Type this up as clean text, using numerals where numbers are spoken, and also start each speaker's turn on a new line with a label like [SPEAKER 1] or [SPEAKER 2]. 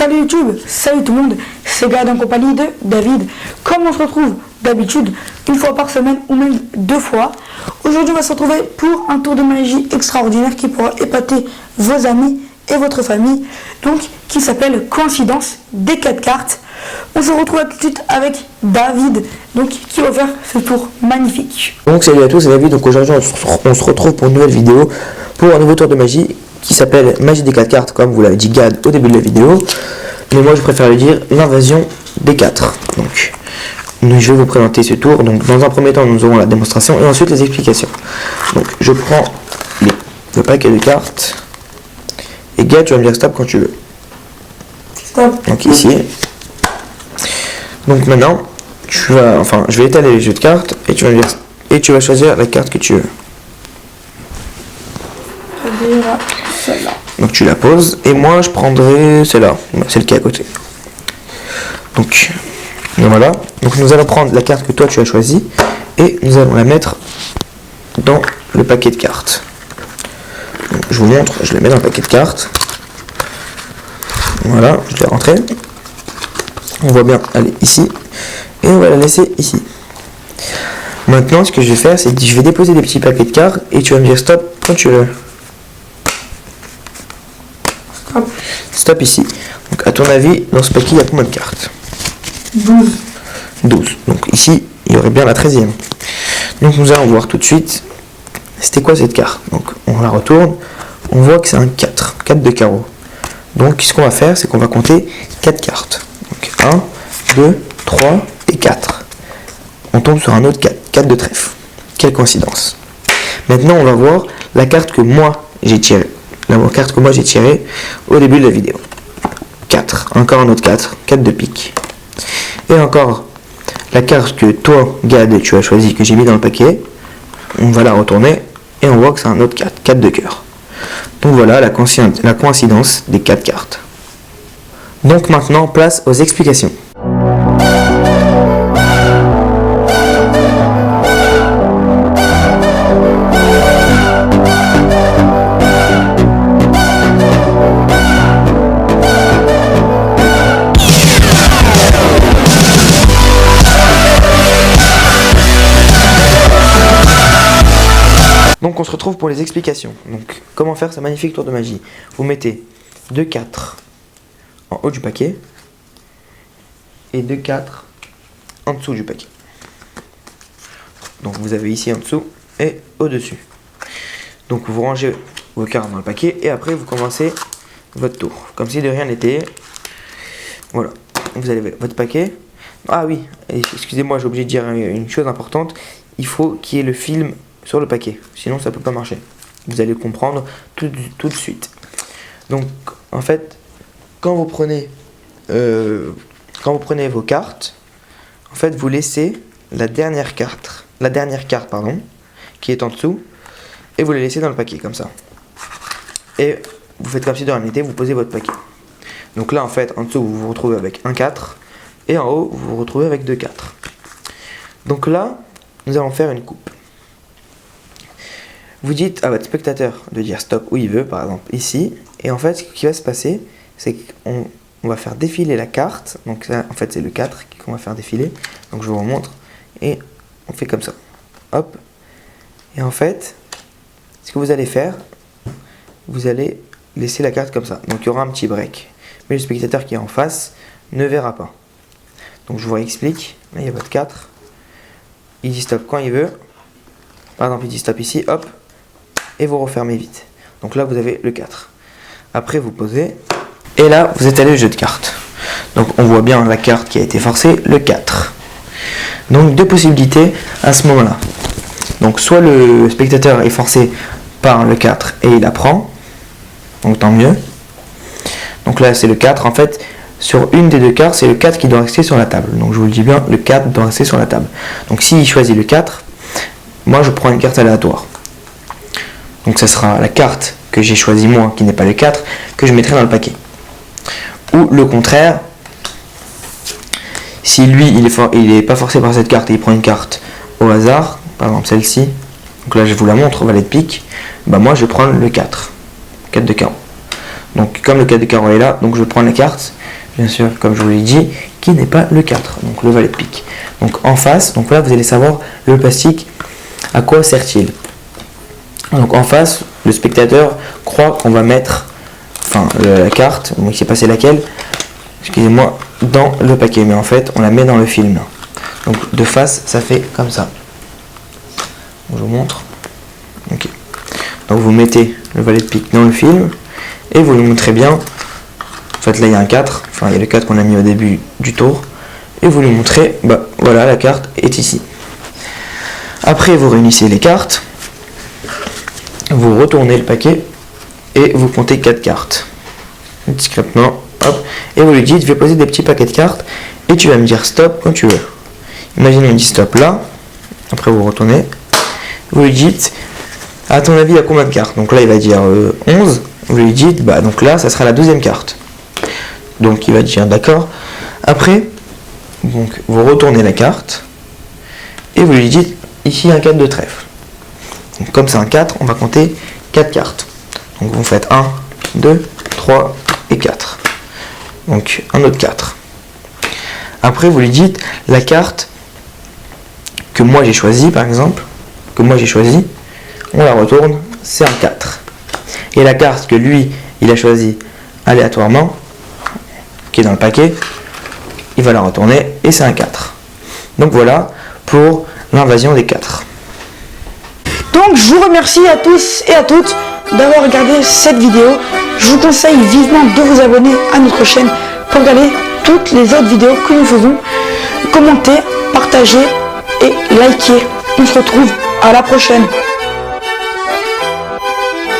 [SPEAKER 1] salut YouTube, salut tout le monde, c'est Gad en compagnie de David. Comme on se retrouve d'habitude une fois par semaine ou même 2 fois, aujourd'hui on va se retrouver pour un tour de magie extraordinaire qui pourra épater vos amis et votre famille, donc qui s'appelle Coïncidence des 4 cartes. On se retrouve tout de suite avec David, donc qui va faire ce tour magnifique.
[SPEAKER 2] Donc salut à tous, c'est David. Donc aujourd'hui on se retrouve pour une nouvelle vidéo, pour un nouveau tour de magie qui s'appelle Magie des 4 cartes, comme vous l'avez dit Gad au début de la vidéo. Mais moi je préfère le dire l'invasion des 4. Donc je vais vous présenter ce tour. Donc dans un premier temps nous aurons la démonstration et ensuite les explications. Donc je prends le paquet de cartes. Et Gad, tu vas me dire stop quand tu veux.
[SPEAKER 1] Stop.
[SPEAKER 2] Donc ici. Donc maintenant, je vais étaler les jeux de cartes et tu vas me dire, et tu vas choisir la carte que tu veux.
[SPEAKER 1] Celle-là.
[SPEAKER 2] Donc tu la poses et moi je prendrai celle-là, celle qui est à côté. Donc voilà. Donc nous allons prendre la carte que toi tu as choisie et nous allons la mettre dans le paquet de cartes. Donc, je vous montre, je la mets dans le paquet de cartes. Voilà, je l'ai rentrée. On voit bien, elle est ici. Et on va la laisser ici. Maintenant, ce que je vais faire, c'est que je vais déposer des petits paquets de cartes et tu vas me dire stop quand tu veux.
[SPEAKER 1] Stop.
[SPEAKER 2] Stop ici. Donc, à ton avis, dans ce paquet, il y a combien de cartes?
[SPEAKER 1] 12.
[SPEAKER 2] 12. Donc, ici, il y aurait bien la 13e. Donc, nous allons voir tout de suite. C'était quoi cette carte? Donc, on la retourne. On voit que c'est un 4. 4 de carreau. Donc, ce qu'on va faire, c'est qu'on va compter 4 cartes. Donc 1, 2, 3 et 4. On tombe sur un autre 4. 4 de trèfle. Quelle coïncidence. Maintenant, on va voir la carte que moi j'ai tirée. La carte que moi j'ai tirée au début de la vidéo. 4. Encore un autre 4. 4 de pique. Et encore la carte que toi, Gad, tu as choisi, que j'ai mis dans le paquet. On va la retourner et on voit que c'est un autre 4. 4 de cœur. Donc voilà la coïncidence des 4 cartes. Donc maintenant, place aux explications. Donc on se retrouve pour les explications. Donc comment faire ce magnifique tour de magie? Vous mettez 2 4 en haut du paquet et 2 4 en dessous du paquet. Donc vous avez ici en dessous et au-dessus. Donc vous rangez vos cartes dans le paquet et après vous commencez votre tour. Comme si de rien n'était. Voilà. Vous avez votre paquet. Ah oui, excusez-moi, j'ai oublié de dire une chose importante. Il faut qu'il y ait le film sur le paquet, sinon ça peut pas marcher. Vous allez comprendre tout de suite. Donc en fait, quand vous prenez vos cartes, en fait vous laissez la dernière carte qui est en dessous et vous les laissez dans le paquet comme ça. Et vous faites comme si de rien n'était, vous posez votre paquet. Donc là en fait en dessous vous vous retrouvez avec un 4 et en haut vous vous retrouvez avec 2 4. Donc là nous allons faire une coupe. Vous dites à votre spectateur de dire stop où il veut, par exemple ici. Et en fait, ce qui va se passer, c'est qu'on va faire défiler la carte. Donc ça, en fait, c'est le 4 qu'on va faire défiler. Donc je vous remontre. Et on fait comme ça. Hop. Et en fait, ce que vous allez faire, vous allez laisser la carte comme ça. Donc il y aura un petit break. Mais le spectateur qui est en face ne verra pas. Donc je vous réexplique. Là, il y a votre 4. Il dit stop quand il veut. Par exemple, il dit stop ici. Hop. Et vous refermez vite. Donc là vous avez le 4. Après vous posez. Et là vous étalez le jeu de cartes. Donc on voit bien la carte qui a été forcée, le 4. Donc 2 possibilités à ce moment là. Donc soit le spectateur est forcé par le 4 et il la prend. Donc tant mieux. Donc là c'est le 4. En fait sur une des 2 cartes c'est le 4 qui doit rester sur la table. Donc je vous le dis bien, le 4 doit rester sur la table. Donc s'il choisit le 4, moi je prends une carte aléatoire. Donc ça sera la carte que j'ai choisie moi, qui n'est pas le 4, que je mettrai dans le paquet. Ou le contraire, si lui il est pas forcé par cette carte et il prend une carte au hasard, par exemple celle-ci, donc là je vous la montre, valet de pique, bah moi je prends le 4. 4 de carreau. Donc comme le 4 de carreau est là, donc je prends la carte, bien sûr, comme je vous l'ai dit, qui n'est pas le 4, donc le valet de pique. Donc en face, donc là vous allez savoir le plastique, à quoi sert-il. Donc en face, le spectateur croit qu'on va mettre, enfin la carte, donc il s'est passé laquelle, excusez-moi, dans le paquet, mais en fait on la met dans le film. Donc de face, ça fait comme ça. Je vous montre. Ok. Donc vous mettez le valet de pique dans le film et vous le montrez bien. En fait là il y a un 4, enfin il y a le 4 qu'on a mis au début du tour. Et vous lui montrez, bah voilà, la carte est ici. Après vous réunissez les cartes, vous retournez le paquet et vous comptez 4 cartes. Discrètement, hop, et vous lui dites, je vais poser des petits paquets de cartes et tu vas me dire stop quand tu veux. Imaginez, on dit stop là, après vous retournez, vous lui dites, à ton avis, il y a combien de cartes? Donc là, il va dire 11, vous lui dites, bah donc là, ça sera la 12e carte. Donc il va dire d'accord. Après, donc, vous retournez la carte et vous lui dites, ici, il y a un 4 de trèfle. Donc, comme c'est un 4, on va compter 4 cartes. Donc vous faites 1, 2, 3 et 4. Donc un autre 4. Après, vous lui dites, la carte que moi j'ai choisie, par exemple, on la retourne, c'est un 4. Et la carte que lui, il a choisie aléatoirement, qui est dans le paquet, il va la retourner et c'est un 4. Donc voilà pour l'invasion des 4.
[SPEAKER 1] Donc je vous remercie à tous et à toutes d'avoir regardé cette vidéo. Je vous conseille vivement de vous abonner à notre chaîne pour regarder toutes les autres vidéos que nous faisons. Commentez, partagez et likez. On se retrouve à la prochaine.